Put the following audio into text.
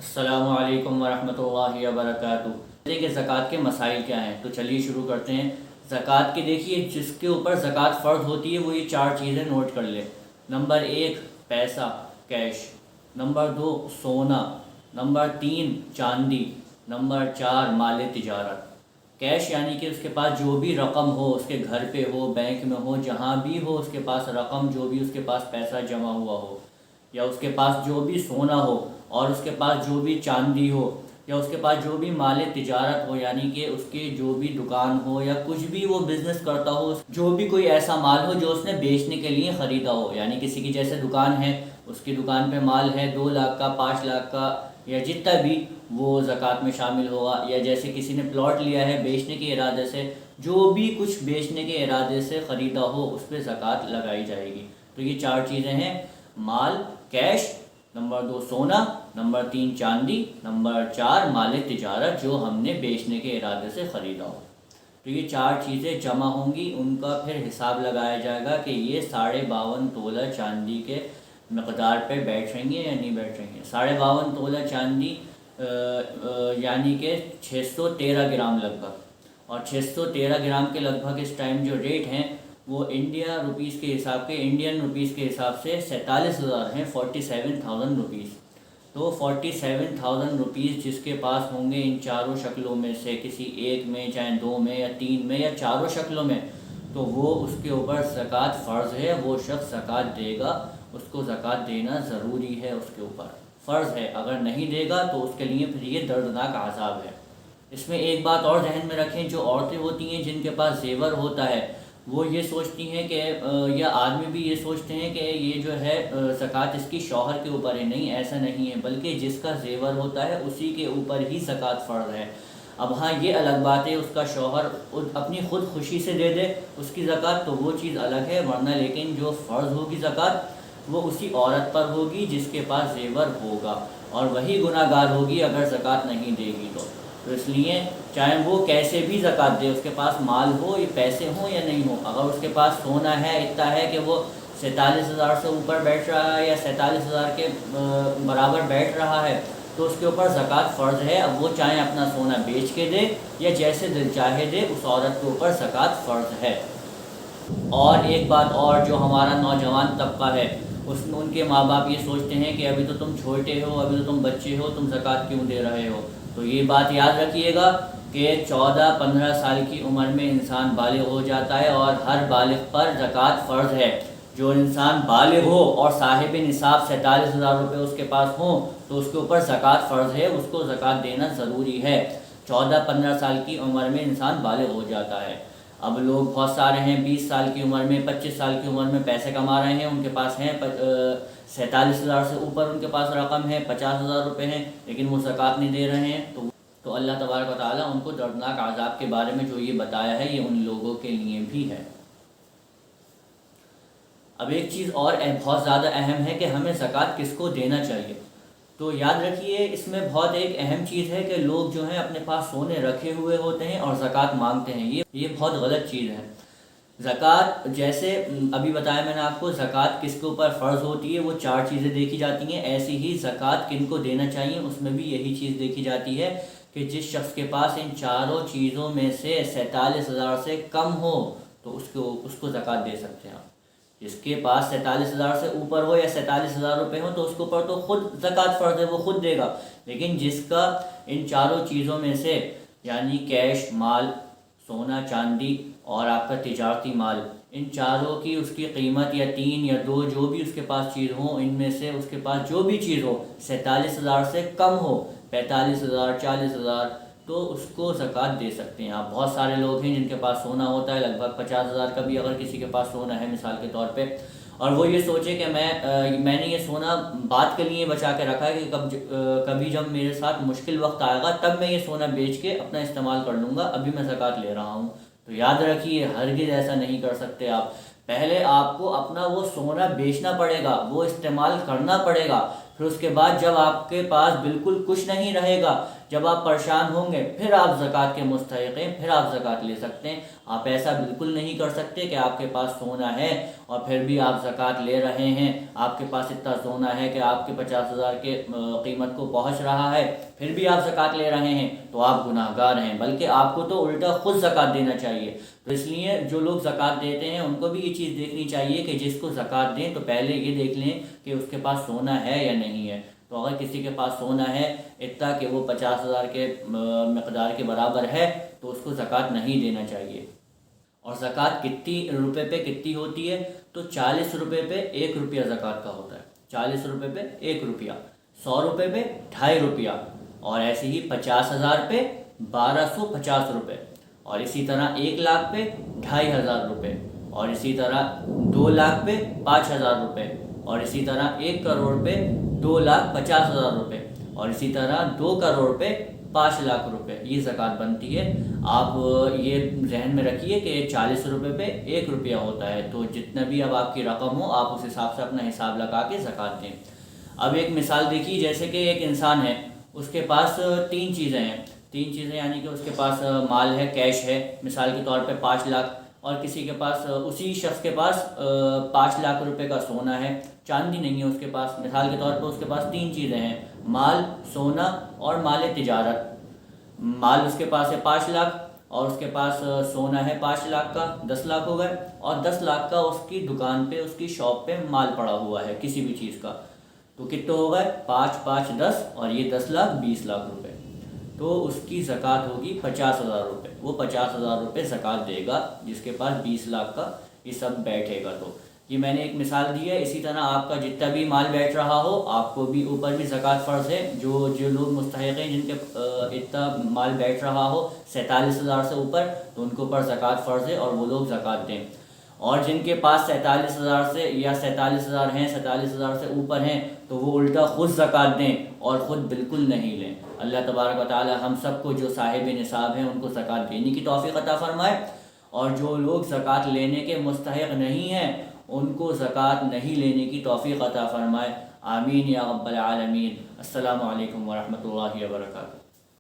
السلام علیکم ورحمۃ اللہ وبرکاتہ۔ کہ زکوٰۃ کے مسائل کیا ہیں، تو چلیے شروع کرتے ہیں۔ زکوٰۃ کے دیکھیے جس کے اوپر زکوٰۃ فرض ہوتی ہے وہ یہ چار چیزیں نوٹ کر لے۔ نمبر 1 پیسہ کیش، نمبر 2 سونا، نمبر 3 چاندی، نمبر 4 مال تجارت۔ کیش یعنی کہ اس کے پاس جو بھی رقم ہو، اس کے گھر پہ ہو، بینک میں ہو، جہاں بھی ہو، اس کے پاس رقم جو بھی اس کے پاس پیسہ جمع ہوا ہو، یا اس کے پاس جو بھی سونا ہو، اور اس کے پاس جو بھی چاندی ہو، یا اس کے پاس جو بھی مال تجارت ہو، یعنی کہ اس کی جو بھی دکان ہو یا کچھ بھی وہ بزنس کرتا ہو، جو بھی کوئی ایسا مال ہو جو اس نے بیچنے کے لیے خریدا ہو، یعنی کسی کی جیسے دکان ہے، اس کی دکان پہ مال ہے 2 لاکھ کا، 5 لاکھ کا، یا جتنا بھی، وہ زکوٰۃ میں شامل ہوگا۔ یا جیسے کسی نے پلاٹ لیا ہے بیچنے کے ارادے سے، جو بھی کچھ بیچنے کے ارادے سے خریدا ہو اس پہ زکوٰۃ لگائی جائے گی۔ تو یہ چار چیزیں ہیں: مال کیش، نمبر 2 سونا، نمبر 3 چاندی، نمبر 4 مال تجارت جو ہم نے بیچنے کے ارادے سے خریدا ہو۔ تو یہ چار چیزیں جمع ہوں گی، ان کا پھر حساب لگایا جائے گا کہ یہ 52.5 تولہ چاندی کے مقدار پہ بیٹھ رہیں گے یا نہیں بیٹھ رہیں گے۔ 52.5 تولہ چاندی یعنی کہ 613 گرام لگ بھگ، اور 613 گرام کے لگ بھگ اس ٹائم جو ریٹ ہیں وہ انڈین روپیز کے حساب سے 47,000 ہیں، 47,000 روپیز۔ تو 47,000 روپیز جس کے پاس ہوں گے ان چاروں شکلوں میں سے کسی ایک میں، چاہے 2 میں یا 3 میں یا چاروں شکلوں میں، تو وہ اس کے اوپر زکوٰۃ فرض ہے، وہ شخص زکوٰۃ دے گا، اس کو زکوٰۃ دینا ضروری ہے، اس کے اوپر فرض ہے۔ اگر نہیں دے گا تو اس کے لیے پھر یہ دردناک عذاب ہے۔ اس میں ایک بات اور ذہن میں رکھیں، جو عورتیں ہوتی ہیں جن کے پاس زیور ہوتا ہے، وہ یہ سوچتی ہیں کہ یا آدمی بھی یہ سوچتے ہیں کہ یہ جو ہے زکوٰۃ اس کی شوہر کے اوپر ہے۔ نہیں، ایسا نہیں ہے، بلکہ جس کا زیور ہوتا ہے اسی کے اوپر ہی زکوٰۃ فرض ہے۔ اب ہاں یہ الگ بات ہے، اس کا شوہر اپنی خود خوشی سے دے دے اس کی زکوٰۃ تو وہ چیز الگ ہے، ورنہ لیکن جو فرض ہوگی زکوٰۃ وہ اسی عورت پر ہوگی جس کے پاس زیور ہوگا، اور وہی گناہ گار ہوگی اگر زکوٰۃ نہیں دے گی تو اس لیے چاہے وہ کیسے بھی زکوٰۃ دے، اس کے پاس مال ہو یا پیسے ہوں یا نہیں ہو، اگر اس کے پاس سونا ہے اتنا ہے کہ وہ 47,000 سے اوپر بیٹھ رہا ہے یا 47,000 کے برابر بیٹھ رہا ہے تو اس کے اوپر زکوٰۃ فرض ہے۔ اب وہ چاہے اپنا سونا بیچ کے دے یا جیسے دل چاہے دے، اس عورت کے اوپر زکوٰۃ فرض ہے۔ اور ایک بات اور، جو ہمارا نوجوان طبقہ ہے اس میں ان کے ماں باپ یہ سوچتے ہیں کہ ابھی تو تم چھوٹے ہو، ابھی تو تم بچے ہو، تم زکوٰۃ کیوں دے رہے ہو؟ تو یہ بات یاد رکھیے گا کہ 14-15 سال کی عمر میں انسان بالغ ہو جاتا ہے، اور ہر بالغ پر زکوٰۃ فرض ہے۔ جو انسان بالغ ہو اور صاحب نصاب 47,000 روپے اس کے پاس ہوں تو اس کے اوپر زکوٰۃ فرض ہے، اس کو زکوٰۃ دینا ضروری ہے۔ 14-15 سال کی عمر میں انسان بالغ ہو جاتا ہے۔ اب لوگ بہت سارے ہیں 20 سال کی عمر میں، 25 سال کی عمر میں پیسے کما رہے ہیں، ان کے پاس ہیں 47,000 سے اوپر ان کے پاس رقم ہے، 50,000 روپے ہیں، لیکن وہ زکوٰۃ نہیں دے رہے ہیں۔ تو اللہ تبارک و تعالیٰ ان کو دردناک عذاب کے بارے میں جو یہ بتایا ہے یہ ان لوگوں کے لیے بھی ہے۔ اب ایک چیز اور بہت زیادہ اہم ہے کہ ہمیں زکوٰۃ کس کو دینا چاہیے۔ تو یاد رکھیے اس میں بہت ایک اہم چیز ہے کہ لوگ جو ہیں اپنے پاس سونے رکھے ہوئے ہوتے ہیں اور زکوٰۃ مانگتے ہیں، یہ بہت غلط چیز ہے۔ زکوٰۃ جیسے ابھی بتایا میں نے آپ کو، زکوٰۃ کس کے اوپر فرض ہوتی ہے، وہ 4 چیزیں دیکھی جاتی ہیں۔ ایسی ہی زکوٰۃ کن کو دینا چاہیے، اس میں بھی یہی چیز دیکھی جاتی ہے کہ جس شخص کے پاس ان چاروں چیزوں میں سے 47,000 سے کم ہو تو اس کو زکوٰۃ دے سکتے ہیں آپ۔ جس کے پاس 47,000 سے اوپر ہو یا 47,000 روپے ہوں تو اس کے اوپر تو خود زکوٰۃ فرض ہے، وہ خود دے گا۔ لیکن جس کا ان چاروں چیزوں میں سے یعنی کیش، مال، سونا، چاندی اور آپ کا تجارتی مال، ان چاروں کی اس کی قیمت یا 3 یا 2 جو بھی اس کے پاس چیز ہو، ان میں سے اس کے پاس جو بھی چیز ہو 47,000 سے کم ہو، 45,000، 40,000، تو اس کو زکوٰۃ دے سکتے ہیں آپ۔ بہت سارے لوگ ہیں جن کے پاس سونا ہوتا ہے لگ بھگ 50,000 کا بھی، اگر کسی کے پاس سونا ہے مثال کے طور پہ، اور وہ یہ سوچے کہ میں نے یہ سونا بعد کے لیے بچا کے رکھا ہے کہ کبھی جب میرے ساتھ مشکل وقت آئے گا تب میں یہ سونا بیچ کے اپنا استعمال کر لوں گا، ابھی میں زکوٰۃ لے رہا ہوں۔ تو یاد رکھیے ہرگز ایسا نہیں کر سکتے آپ۔ پہلے آپ کو اپنا وہ سونا بیچنا پڑے گا، وہ استعمال کرنا پڑے گا، پھر اس کے بعد جب آپ کے پاس بالکل کچھ نہیں رہے گا، جب آپ پریشان ہوں گے پھر آپ زکوٰۃ کے مستحق ہیں، پھر آپ زکوٰۃ لے سکتے ہیں۔ آپ ایسا بالکل نہیں کر سکتے کہ آپ کے پاس سونا ہے اور پھر بھی آپ زکوٰۃ لے رہے ہیں، آپ کے پاس اتنا سونا ہے کہ آپ کے 50,000 کے قیمت کو پہنچ رہا ہے، پھر بھی آپ زکوٰۃ لے رہے ہیں تو آپ گناہ گار ہیں، بلکہ آپ کو تو الٹا خود زکوٰۃ دینا چاہیے۔ تو اس لیے جو لوگ زکوٰۃ دیتے ہیں ان کو بھی یہ چیز دیکھنی چاہیے کہ جس کو زکوٰۃ دیں تو پہلے یہ دیکھ لیں کہ اس کے پاس سونا ہے یا نہیں ہے۔ تو اگر کسی کے پاس سونا ہے اتنا کہ وہ 50,000 کے مقدار کے برابر ہے تو اس کو زکوٰۃ نہیں دینا چاہیے۔ اور زکوٰۃ کتنی روپے پہ کتنی ہوتی ہے؟ تو 40 روپے پہ 1 روپیہ زکوٰۃ کا ہوتا ہے، 40 روپے پہ 1 روپیہ، 100 روپے پہ 2.5 روپیہ، اور ایسے ہی 50,000 پہ 1250 روپے، اور اسی طرح 1 لاکھ پہ 2,500 روپے، اور اسی طرح 2 لاکھ پہ 5,000 روپے، اور اسی طرح 1 کروڑ پہ 2,50,000 روپے، اور اسی طرح 2 کروڑ پہ 5 لاکھ روپے یہ زکوٰۃ بنتی ہے۔ آپ یہ ذہن میں رکھیے کہ 40 روپے پہ 1 روپیہ ہوتا ہے، تو جتنا بھی اب آپ کی رقم ہو آپ اس حساب سے اپنا حساب لگا کے زکوٰۃ دیں۔ اب ایک مثال دیکھیے، جیسے کہ ایک انسان ہے، اس کے پاس 3 چیزیں ہیں، 3 چیزیں یعنی کہ اس کے پاس مال ہے، کیش ہے، مثال کے طور پہ 5 لاکھ، اور کسی کے پاس اسی شخص کے پاس 5 لاکھ روپے کا سونا ہے، چاندی نہیں ہے اس کے پاس۔ مثال کے طور پہ اس کے پاس 3 چیزیں ہیں، مال، سونا اور مال تجارت۔ مال اس کے پاس ہے 5 لاکھ، اور اس کے پاس سونا ہے 5 لاکھ کا، 10 لاکھ ہو گئے، اور 10 لاکھ کا اس کی دکان پہ، اس کی شاپ پہ مال پڑا ہوا ہے کسی بھی چیز کا، تو کتنے ہو گئے؟ 5 5 10، اور یہ 10 لاکھ 20 لاکھ روپے۔ تو اس کی زکوٰۃ ہوگی 50,000 روپے، وہ 50,000 روپے زکوٰۃ دے گا جس کے پاس 20 لاکھ کا یہ سب بیٹھے گا۔ تو یہ میں نے ایک مثال دی ہے، اسی طرح آپ کا جتنا بھی مال بیٹھ رہا ہو آپ کو بھی اوپر بھی زکوٰۃ فرض ہے۔ جو لوگ مستحق ہیں جن کے اتنا مال بیٹھ رہا ہو 47,000 سے اوپر، تو ان کے اوپر زکوٰۃ فرض ہے اور وہ لوگ زکوٰۃ دیں۔ اور جن کے پاس 47,000 سے یا 47,000 ہیں، 47,000 سے اوپر ہیں، تو وہ الٹا خود زکوٰۃ دیں اور خود بالکل نہیں لیں۔ اللہ تبارک و تعالی ہم سب کو جو صاحب نصاب ہیں ان کو زکوٰۃ دینے کی توفیق عطا فرمائے، اور جو لوگ زکوٰۃ لینے کے مستحق نہیں ہیں ان کو زکوٰۃ نہیں لینے کی توفیق عطا فرمائے۔ آمین یا رب العالمین۔ السلام علیکم ورحمۃ اللہ وبرکاتہ۔